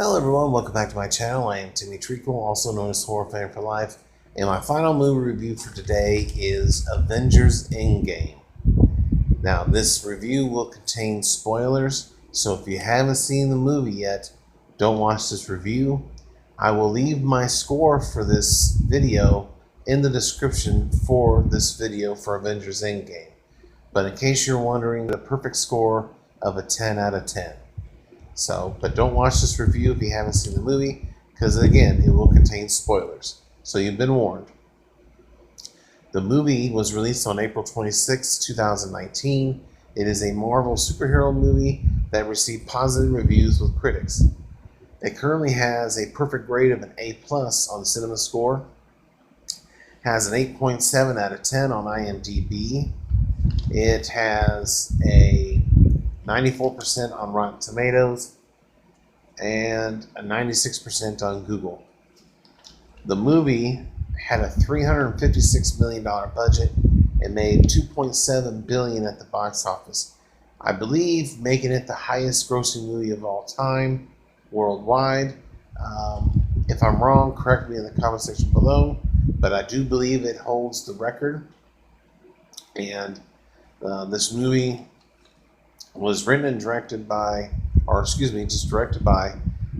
Hello everyone, welcome back to my channel. I am Timmy Treacle, also known as Horror Fan for Life, and my final movie review for today is Avengers Endgame. Now, this review will contain spoilers, so if you haven't seen the movie yet, don't watch this review. I will leave my score for this video in the description for this video for Avengers Endgame. But in case you're wondering, the perfect score of a 10 out of 10. But don't watch this review if you haven't seen the movie, because again, it will contain spoilers. So you've been warned. The movie was released on April 26, 2019. It is a Marvel superhero movie that received positive reviews with critics. It currently has a perfect grade of an A+ on Cinema Score, has an 8.7 out of 10 on IMDb. It has a 94% on Rotten Tomatoes, and a 96% on Google. The movie had a $356 million budget and made $2.7 billion at the box office. I believe making it the highest grossing movie of all time worldwide. If I'm wrong, correct me in the comment section below, but I do believe it holds the record. And this movie was written and directed by, directed by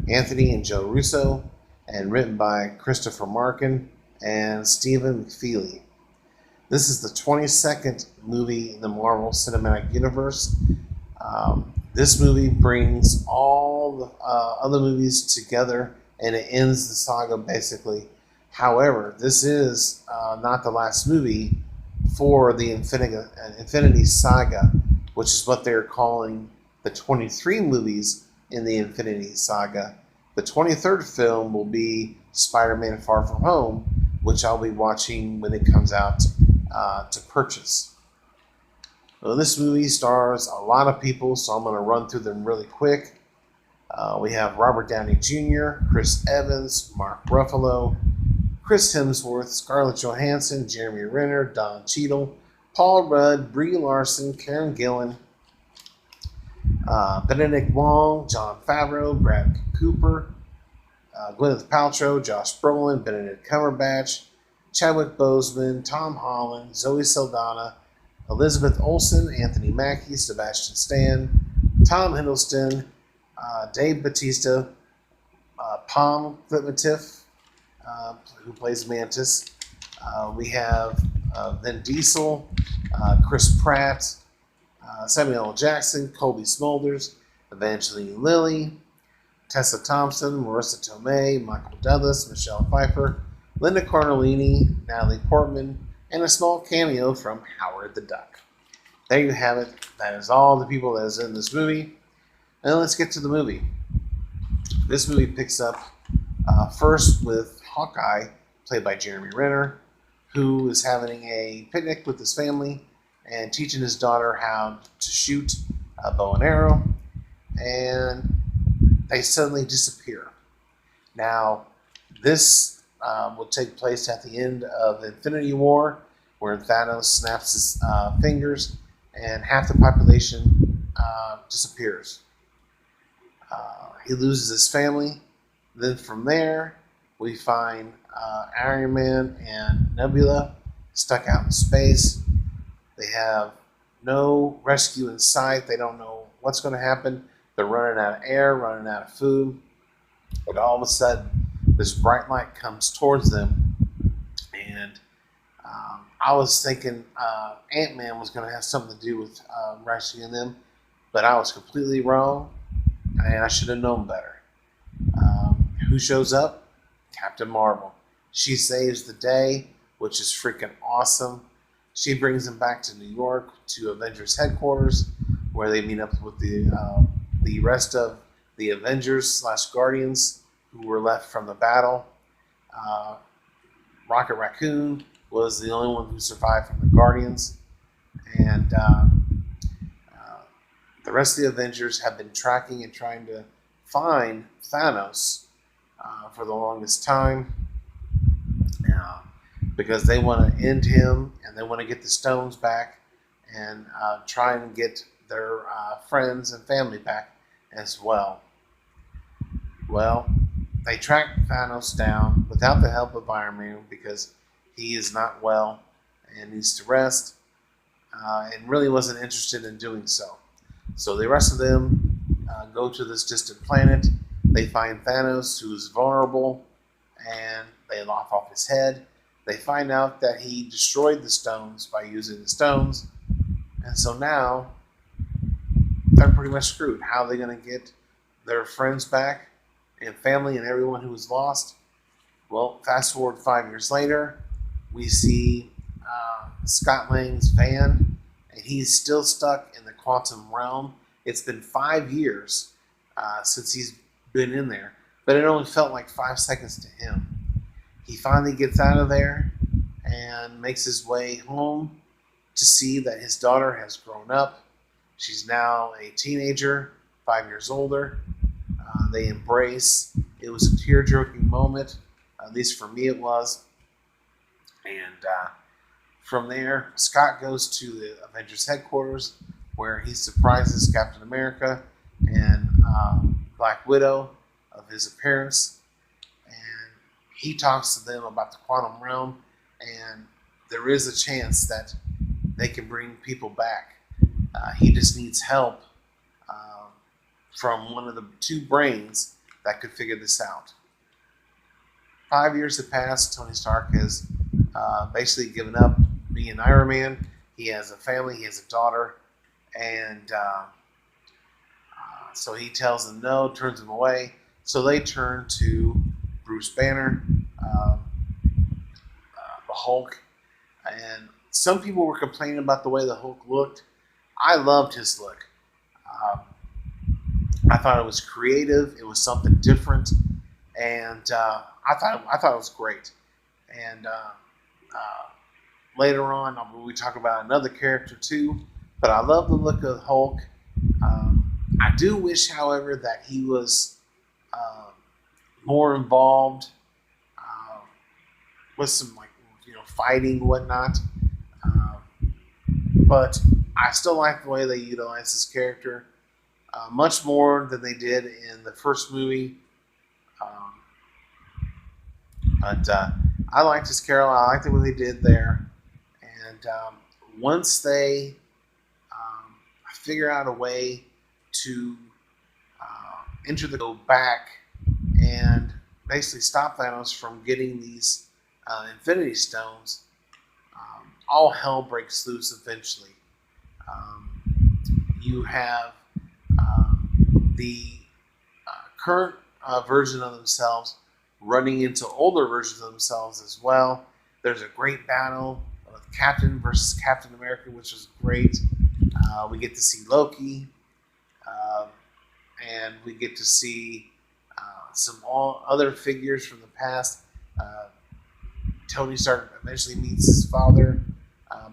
Anthony and Joe Russo, and written by Christopher Markin and Stephen McFeely. This is the 22nd movie in the Marvel Cinematic Universe. This movie brings all the other movies together, and it ends the saga basically. However, this is not the last movie for the Infinity Saga, which is what they're calling the 23 movies in the Infinity Saga. The 23rd film will be Spider-Man Far From Home, which I'll be watching when it comes out to purchase. Well, this movie stars a lot of people, so I'm going to run through them really quick. We have Robert Downey Jr., Chris Evans, Mark Ruffalo, Chris Hemsworth, Scarlett Johansson, Jeremy Renner, Don Cheadle, Paul Rudd, Brie Larson, Karen Gillan, Benedict Wong, Jon Favreau, Brad Cooper, Gwyneth Paltrow, Josh Brolin, Benedict Cumberbatch, Chadwick Boseman, Tom Holland, Zoe Saldana, Elizabeth Olsen, Anthony Mackie, Sebastian Stan, Tom Hiddleston, Dave Bautista, Pom Klementieff, who plays Mantis. We have Vin Diesel, Chris Pratt, Samuel L. Jackson, Colby Smulders, Evangeline Lilly, Tessa Thompson, Marissa Tomei, Michael Douglas, Michelle Pfeiffer, Linda Cardellini, Natalie Portman, and a small cameo from Howard the Duck. There you have it. That is all the people that is in this movie. And let's get to the movie. This movie picks up first with Hawkeye, played by Jeremy Renner, who is having a picnic with his family and teaching his daughter how to shoot a bow and arrow, and they suddenly disappear. Now, this will take place at the end of Infinity War, where Thanos snaps his fingers and half the population disappears. He loses his family. Then from there, we find Iron Man and Nebula stuck out in space. They have no rescue in sight. They don't know what's going to happen. They're running out of air, running out of food. But all of a sudden, this bright light comes towards them. And I was thinking Ant-Man was going to have something to do with rescuing them. But I was completely wrong. And I should have known better. Who shows up? Captain Marvel. She saves the day, which is freaking awesome. She brings them back to New York, to Avengers headquarters, where they meet up with the rest of the Avengers / Guardians who were left from the battle. Rocket Raccoon was the only one who survived from the Guardians. And the rest of the Avengers have been tracking and trying to find Thanos for the longest time. Because they want to end him and they want to get the stones back and try and get their friends and family back as well. Well, they track Thanos down without the help of Iron Man because he is not well and needs to rest, and really wasn't interested in doing so. So the rest of them go to this distant planet. They find Thanos, who is vulnerable, and they lop off his head. They find out that he destroyed the stones by using the stones, and so now they're pretty much screwed. How are they going to get their friends back and family and everyone who was lost? Well, fast forward 5 years later, we see Scott Lang's van, and he's still stuck in the quantum realm. It's been 5 years since he's been in there, but it only felt like 5 seconds to him. He finally gets out of there and makes his way home to see that his daughter has grown up. She's now a teenager, 5 years older. They embrace. It was a tear-jerking moment, at least for me it was. And from there, Scott goes to the Avengers headquarters where he surprises Captain America and Black Widow of his appearance. And he talks to them about the quantum realm, and there is a chance that they can bring people back. He just needs help from one of the two brains that could figure this out. 5 years have passed. Tony Stark has basically given up being Iron Man. He has a family, he has a daughter, and so he tells them no, turns them away. So they turn to Bruce Banner, the Hulk, and some people were complaining about the way the Hulk looked. I loved his look. Um, I thought it was creative. It was something different, and I thought it was great. And later on, we talk about another character too. But I love the look of Hulk. I do wish, however, that he was uh, more involved with some fighting and whatnot. Uh, but I still like the way they utilize this character much more than they did in the first movie. Um, but I liked his Carol. I liked what they did there. And once they figure out a way to enter the go back and basically stop Thanos from getting these Infinity Stones, all hell breaks loose eventually. You have the current version of themselves running into older versions of themselves as well. There's a great battle with Captain versus Captain America, which was great. We get to see Loki, um, and we get to see some all other figures from the past. Uh, Tony Stark eventually meets his father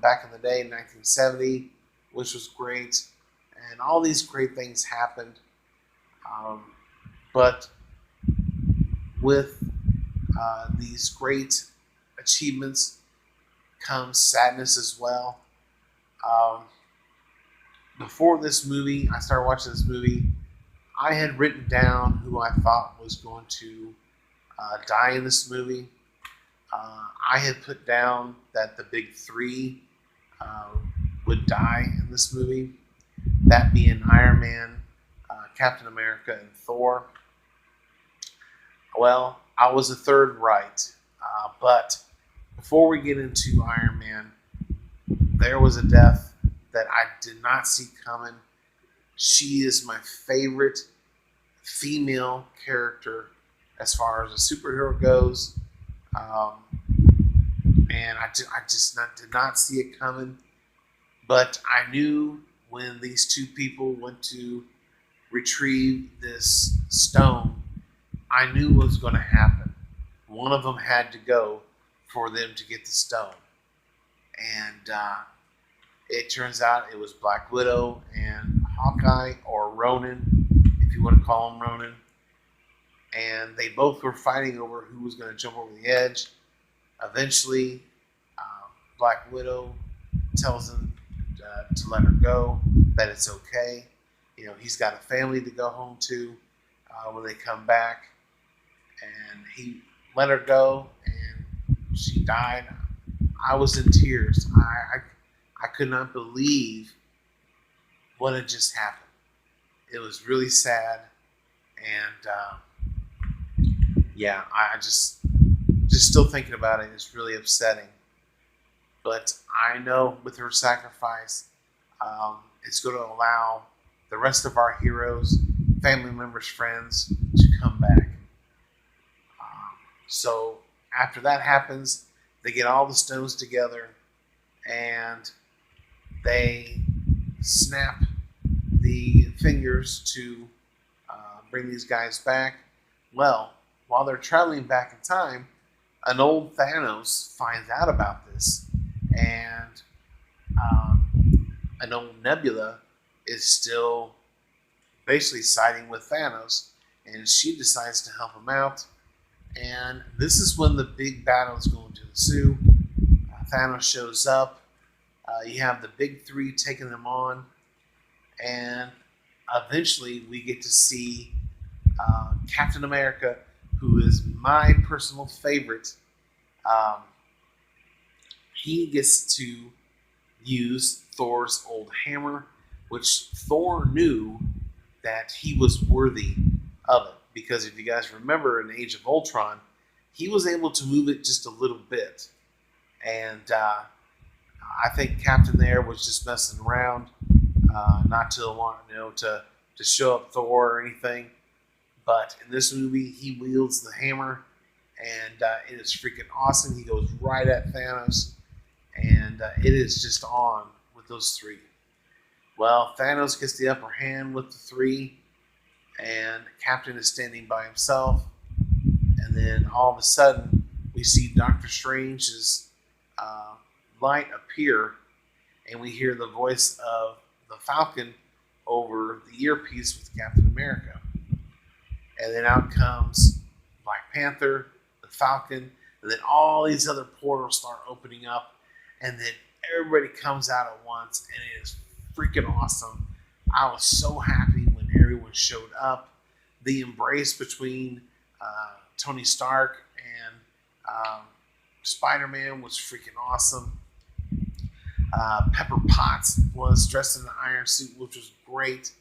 back in the day in 1970, which was great. And all these great things happened. Um, but with these great achievements comes sadness as well. Um, Before this movie, I started watching this movie, I had written down who I thought was going to die in this movie. I had put down that the big three uh, would die in this movie. That being Iron Man, Captain America, and Thor. Well, I was a third right. But before we get into Iron Man, there was a death that I did not see coming. She is my favorite female character as far as a superhero goes. Um, and I just did not see it coming. But I knew when these two people went to retrieve this stone, I knew what was going to happen. One of them had to go for them to get the stone. And it turns out it was Black Widow and Hawkeye, or Ronin, if you want to call him Ronin. And they both were fighting over who was going to jump over the edge. Eventually, Black Widow tells him to let her go, that it's okay. You know, he's got a family to go home to. when they come back, and he let her go, and she died. I was in tears. I could not believe what had just happened. It was really sad, and yeah, I just still thinking about it is really upsetting. But I know with her sacrifice, it's going to allow the rest of our heroes, family members, friends to come back. So after that happens, they get all the stones together and they snap the fingers to bring these guys back. Well, while they're traveling back in time, an old Thanos finds out about this, and an old Nebula is still basically siding with Thanos, and she decides to help him out. And this is when the big battle is going to ensue. Thanos shows up. You have the big three taking them on, and eventually we get to see Captain America, who is my personal favorite. Um, he gets to use Thor's old hammer, which Thor knew that he was worthy of it. Because if you guys remember in Age of Ultron, he was able to move it just a little bit. And I think Captain there was just messing around, not to want to show up Thor or anything. But in this movie, he wields the hammer, and it is freaking awesome. He goes right at Thanos, and it is just on with those three. Well, Thanos gets the upper hand with the three, and Captain is standing by himself. And then all of a sudden, we see Doctor Strange's light appear, and we hear the voice of the Falcon over the earpiece with Captain America. And then out comes Black Panther, the Falcon, and then all these other portals start opening up, and then everybody comes out at once, and it is freaking awesome. I was so happy when everyone showed up. The embrace between Tony Stark and Spider-Man was freaking awesome. Pepper Potts was dressed in the iron suit, which was great.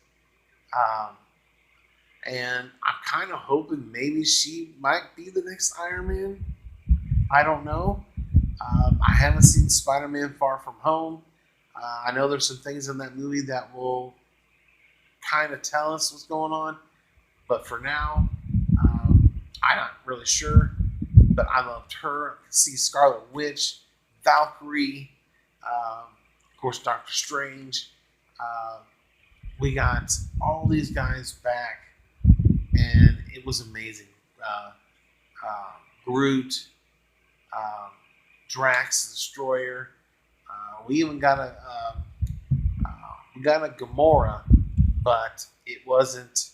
And I'm kind of hoping maybe she might be the next Iron Man. I don't know. I haven't seen Spider-Man Far From Home. I know there's some things in that movie that will kind of tell us what's going on. But for now, I'm not really sure. But I loved her. I could see Scarlet Witch, Valkyrie, of course, Doctor Strange. We got all these guys back, and it was amazing. Groot, Drax the Destroyer. We even got a Gamora, but it wasn't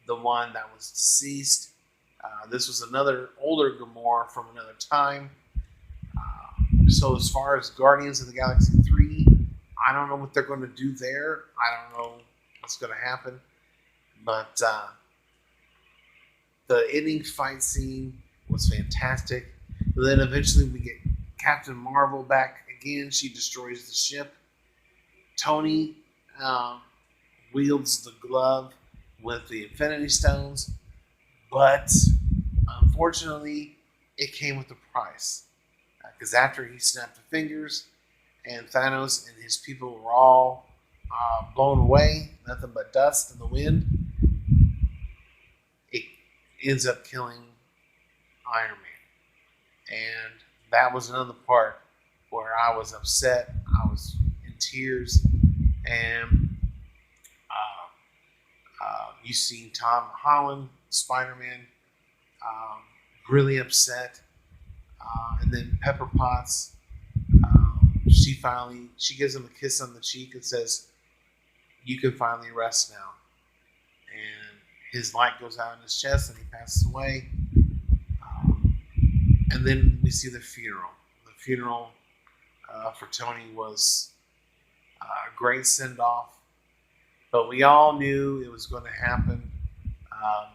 the one that was deceased. This was another older Gamora from another time. So as far as Guardians of the Galaxy 3, I don't know what they're going to do there. I don't know what's going to happen. But the ending fight scene was fantastic. And then eventually we get Captain Marvel back again. She destroys the ship. Tony wields the glove with the Infinity Stones. But unfortunately, it came with a price. Because after he snapped the fingers and Thanos and his people were all blown away, nothing but dust in the wind, it ends up killing Iron Man. And that was another part where I was upset. I was in tears. And you seen Tom Holland, Spider-Man, really upset. And then Pepper Potts, she gives him a kiss on the cheek and says, "You can finally rest now." And his light goes out in his chest, and he passes away. And then we see the funeral. The funeral for Tony was a great send-off, but we all knew it was going to happen. Uh,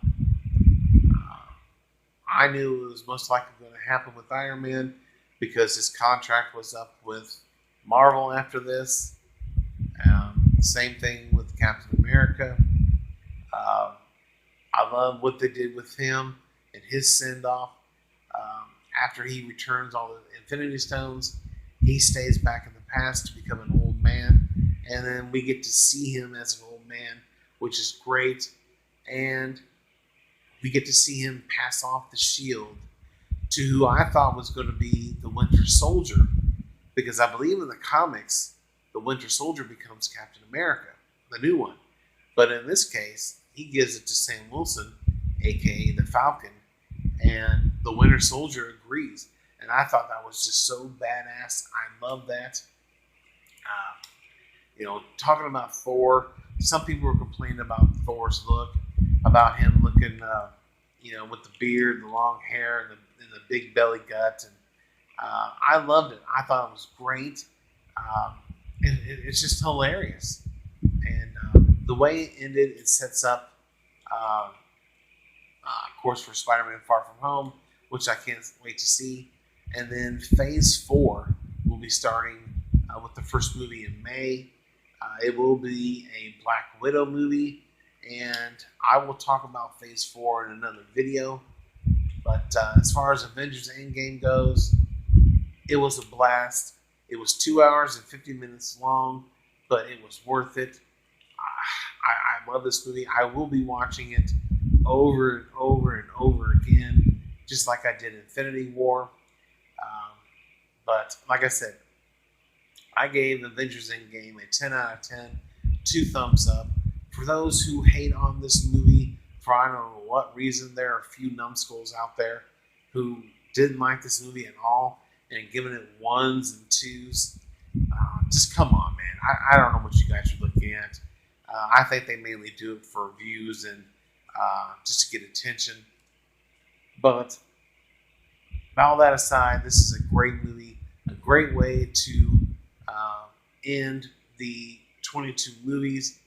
I knew it was most likely going to happen with Iron Man because his contract was up with Marvel after this. Same thing with Captain America. Um, I love what they did with him and his send off. Um, After he returns all the Infinity Stones, he stays back in the past to become an old man. And then we get to see him as an old man, which is great. And we get to see him pass off the shield to who I thought was going to be the Winter Soldier. Because I believe in the comics, the Winter Soldier becomes Captain America, the new one. But in this case, he gives it to Sam Wilson, aka the Falcon, and the Winter Soldier agrees. And I thought that was just so badass. I love that. Talking about Thor, some people were complaining about Thor's look, about him looking, with the beard, the long hair, and the big belly gut. And I loved it. I thought it was great. It's just hilarious. And the way it ended, it sets up, of course, for Spider-Man Far From Home, which I can't wait to see. And then Phase 4 will be starting with the first movie in May. It will be a Black Widow movie, and I will talk about Phase 4 in another video. But as far as Avengers Endgame goes, it was a blast. It was 2 hours and 50 minutes long, but it was worth it. I love this movie. I will be watching it over and over and over again, just like I did Infinity War. But like I said, I gave Avengers Endgame a 10 out of 10, 2 thumbs up. For those who hate on this movie for I don't know what reason, there are a few numbskulls out there who didn't like this movie at all and giving it 1s and 2s. Just come on, man. I don't know what you guys are looking at. I think they mainly do it for views and just to get attention. But all that aside, this is a great movie, a great way to end the 22 movies.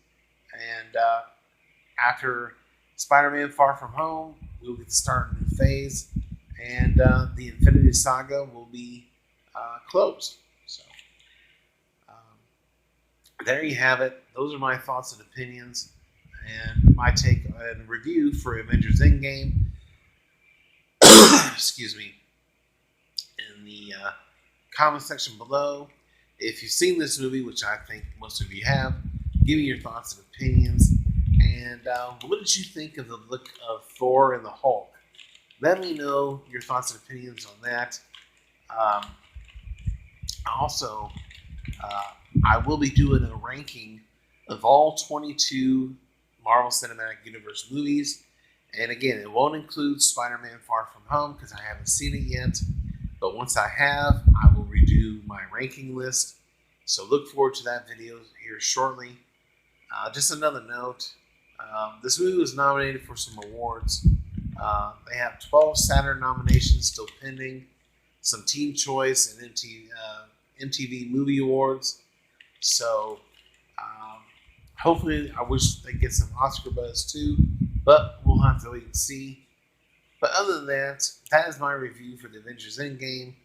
And after Spider-Man Far From Home, we'll get to start a new phase, and the Infinity Saga will be closed. So there you have it. Those are my thoughts and opinions, and my take and review for Avengers Endgame. Excuse me. In the comment section below, if you've seen this movie, which I think most of you have, give me your thoughts and opinions. And what did you think of the look of Thor and the Hulk? Let me know your thoughts and opinions on that. Also, I will be doing a ranking of all 22 Marvel Cinematic Universe movies. And again, it won't include Spider-Man Far From Home because I haven't seen it yet. But once I have, I will redo my ranking list. So look forward to that video here shortly. Just another note, this movie was nominated for some awards. They have 12 Saturn nominations still pending, some Teen Choice and MTV Movie Awards. So hopefully, I wish they get some Oscar buzz too, but we'll have to wait and see. But other than that, that is my review for the Avengers Endgame.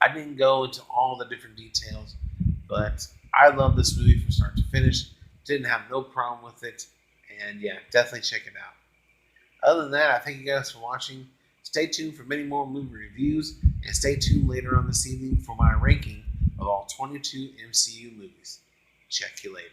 I didn't go into all the different details, but I love this movie from start to finish. Didn't have no problem with it, and yeah, definitely check it out. Other than that, I thank you guys for watching. Stay tuned for many more movie reviews, and stay tuned later on this evening for my ranking of all 22 MCU movies. Check you later.